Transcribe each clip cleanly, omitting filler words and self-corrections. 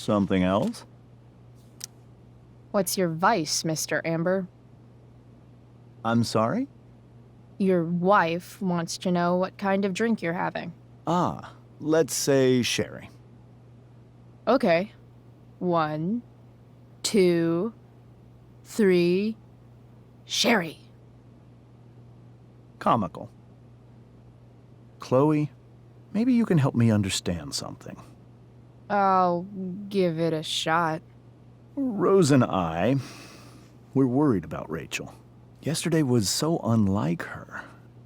Something else? What's your vice, Mr. Amber? I'm sorry? Your wife wants to know what kind of drink you're having. Ah, let's say sherry. Okay. 1, 2, 3... Sherry. Comical. Chloe, maybe you can help me understand something. I'll give it a shot. Rose and I, we're worried about Rachel. Yesterday was so unlike her.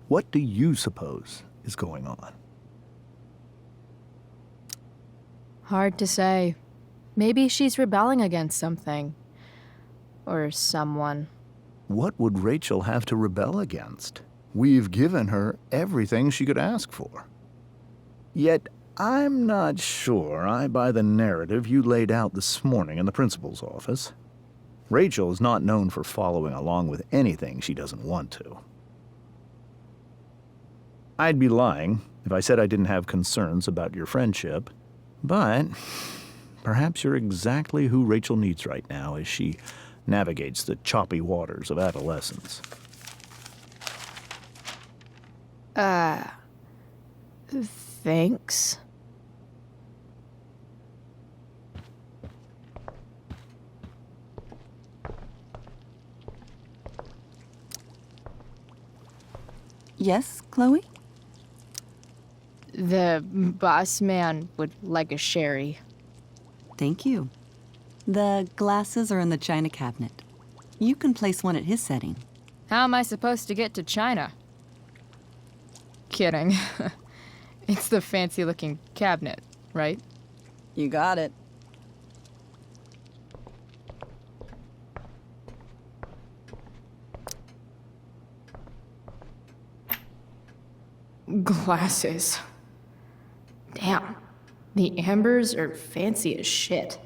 What do you suppose is going on? Hard to say. Maybe she's rebelling against something. Or someone. What would Rachel have to rebel against? We've given her everything she could ask for. Yet, I'm not sure I buy the narrative you laid out this morning in the principal's office. Rachel is not known for following along with anything she doesn't want to. I'd be lying if I said I didn't have concerns about your friendship, but perhaps you're exactly who Rachel needs right now as she navigates the choppy waters of adolescence. Thanks. Yes, Chloe? The boss man would like a sherry. Thank you. The glasses are in the china cabinet. You can place one at his setting. How am I supposed to get to China? Kidding. It's the fancy-looking cabinet, right? You got it. Glasses. Damn. The Ambers are fancy as shit.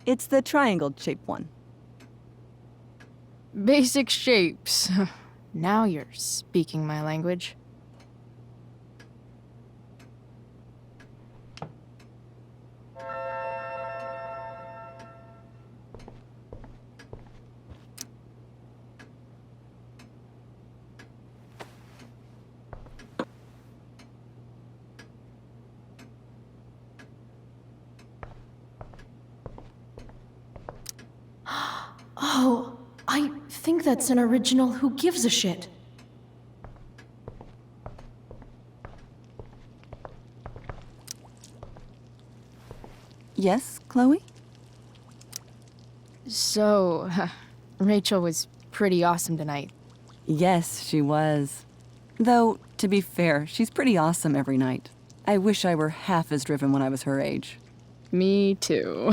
It's the triangle-shaped one. Basic shapes. Now you're speaking my language. Oh, I think that's an original Who Gives a Shit. Yes, Chloe? So, Rachel was pretty awesome tonight. Yes, she was. Though, to be fair, she's pretty awesome every night. I wish I were half as driven when I was her age. Me too.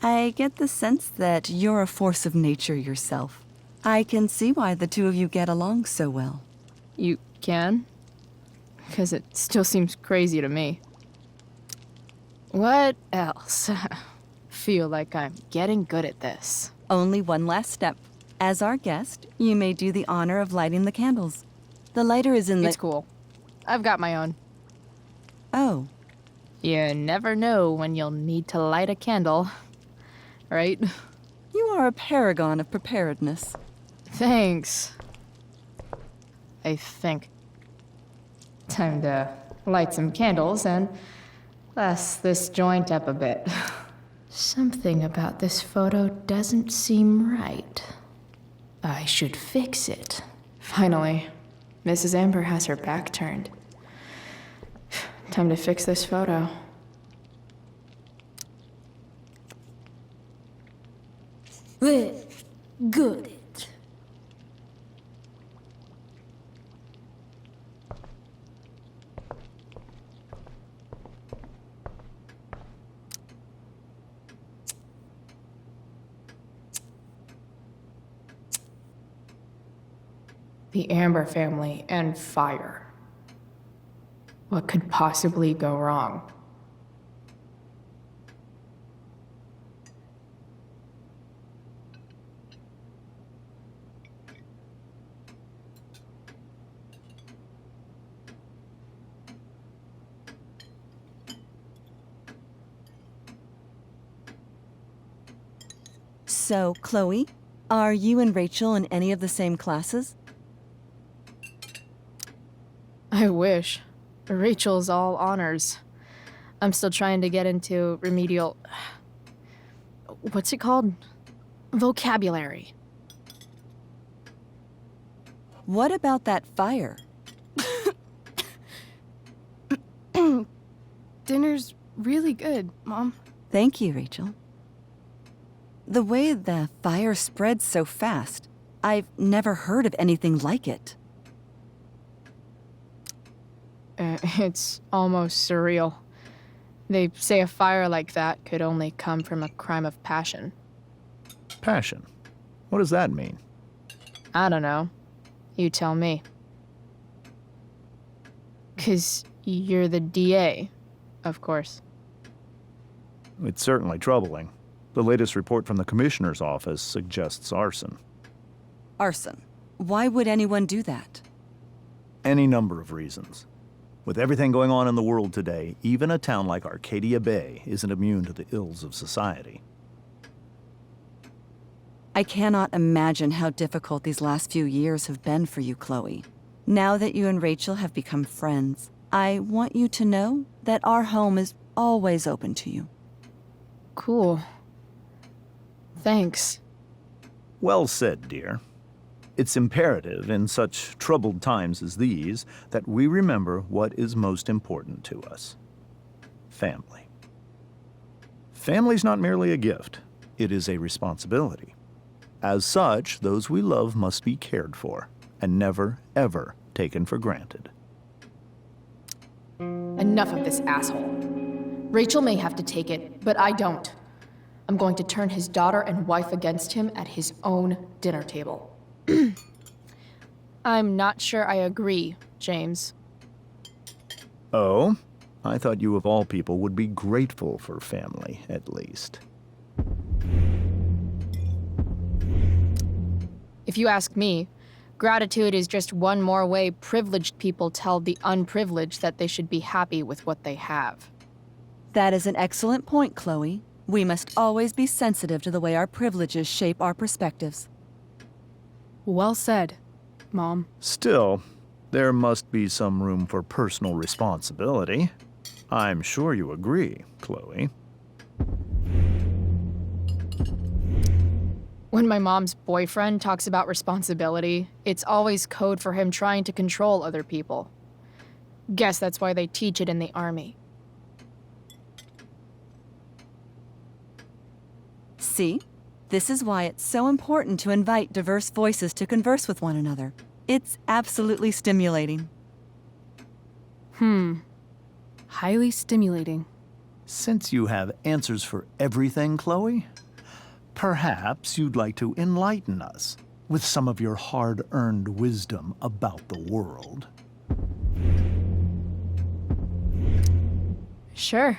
I get the sense that you're a force of nature yourself. I can see why the two of you get along so well. You can? Because it still seems crazy to me. What else? Feel like I'm getting good at this. Only one last step. As our guest, you may do the honor of lighting the candles. The lighter is in the... It's cool. I've got my own. Oh. You never know when you'll need to light a candle. Right? You are a paragon of preparedness. Thanks. I think. Time to light some candles and glass this joint up a bit. Something about this photo doesn't seem right. I should fix it. Finally, Mrs. Amber has her back turned. Time to fix this photo. Good. The Amber family and fire. What could possibly go wrong? So, Chloe, are you and Rachel in any of the same classes? I wish. Rachel's all honors. I'm still trying to get into remedial... What's it called? Vocabulary. What about that fire? Dinner's really good, Mom. Thank you, Rachel. The way the fire spreads so fast, I've never heard of anything like it. It's almost surreal. They say a fire like that could only come from a crime of passion. Passion. What does that mean? I don't know. You tell me. 'Cause you're the DA, of course. It's certainly troubling. The latest report from the commissioner's office suggests arson. Arson. Why would anyone do that? Any number of reasons. With everything going on in the world today, even a town like Arcadia Bay isn't immune to the ills of society. I cannot imagine how difficult these last few years have been for you, Chloe. Now that you and Rachel have become friends, I want you to know that our home is always open to you. Cool. Thanks. Well said, dear. It's imperative in such troubled times as these that we remember what is most important to us. Family. Family's not merely a gift, it is a responsibility. As such, those we love must be cared for and never, ever taken for granted. Enough of this asshole. Rachel may have to take it, but I don't. I'm going to turn his daughter and wife against him at his own dinner table. I'm not sure I agree, James. Oh? I thought you of all people would be grateful for family, at least. If you ask me, gratitude is just one more way privileged people tell the unprivileged that they should be happy with what they have. That is an excellent point, Chloe. We must always be sensitive to the way our privileges shape our perspectives. Well said, Mom. Still, there must be some room for personal responsibility. I'm sure you agree, Chloe. When my mom's boyfriend talks about responsibility, it's always code for him trying to control other people. Guess that's why they teach it in the army. See? This is why it's so important to invite diverse voices to converse with one another. It's absolutely stimulating. Highly stimulating. Since you have answers for everything, Chloe, perhaps you'd like to enlighten us with some of your hard-earned wisdom about the world. Sure.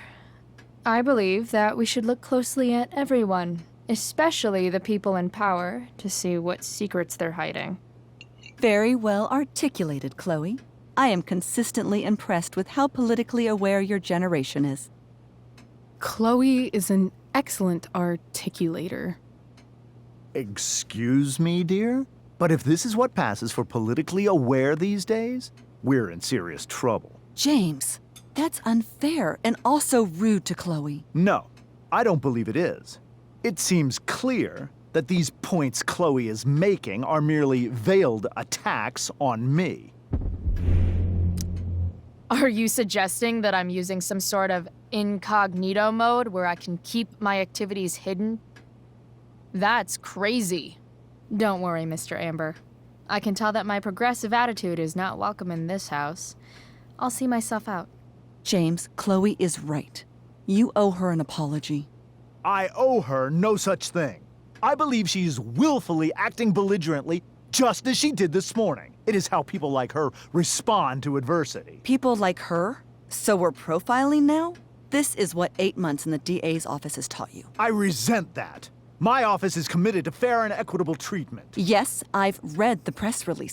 I believe that we should look closely at everyone, especially the people in power, to see what secrets they're hiding. Very well articulated, Chloe. I am consistently impressed with how politically aware your generation is. Chloe is an excellent articulator. Excuse me, dear? But if this is what passes for politically aware these days, we're in serious trouble. James, that's unfair and also rude to Chloe. No, I don't believe it is. It seems clear that these points Chloe is making are merely veiled attacks on me. Are you suggesting that I'm using some sort of incognito mode where I can keep my activities hidden? That's crazy. Don't worry, Mr. Amber. I can tell that my progressive attitude is not welcome in this house. I'll see myself out. James, Chloe is right. You owe her an apology. I owe her no such thing. I believe she's willfully acting belligerently just as she did this morning. It is how people like her respond to adversity. People like her? So we're profiling now? This is what 8 months in the DA's office has taught you. I resent that. My office is committed to fair and equitable treatment. Yes, I've read the press release.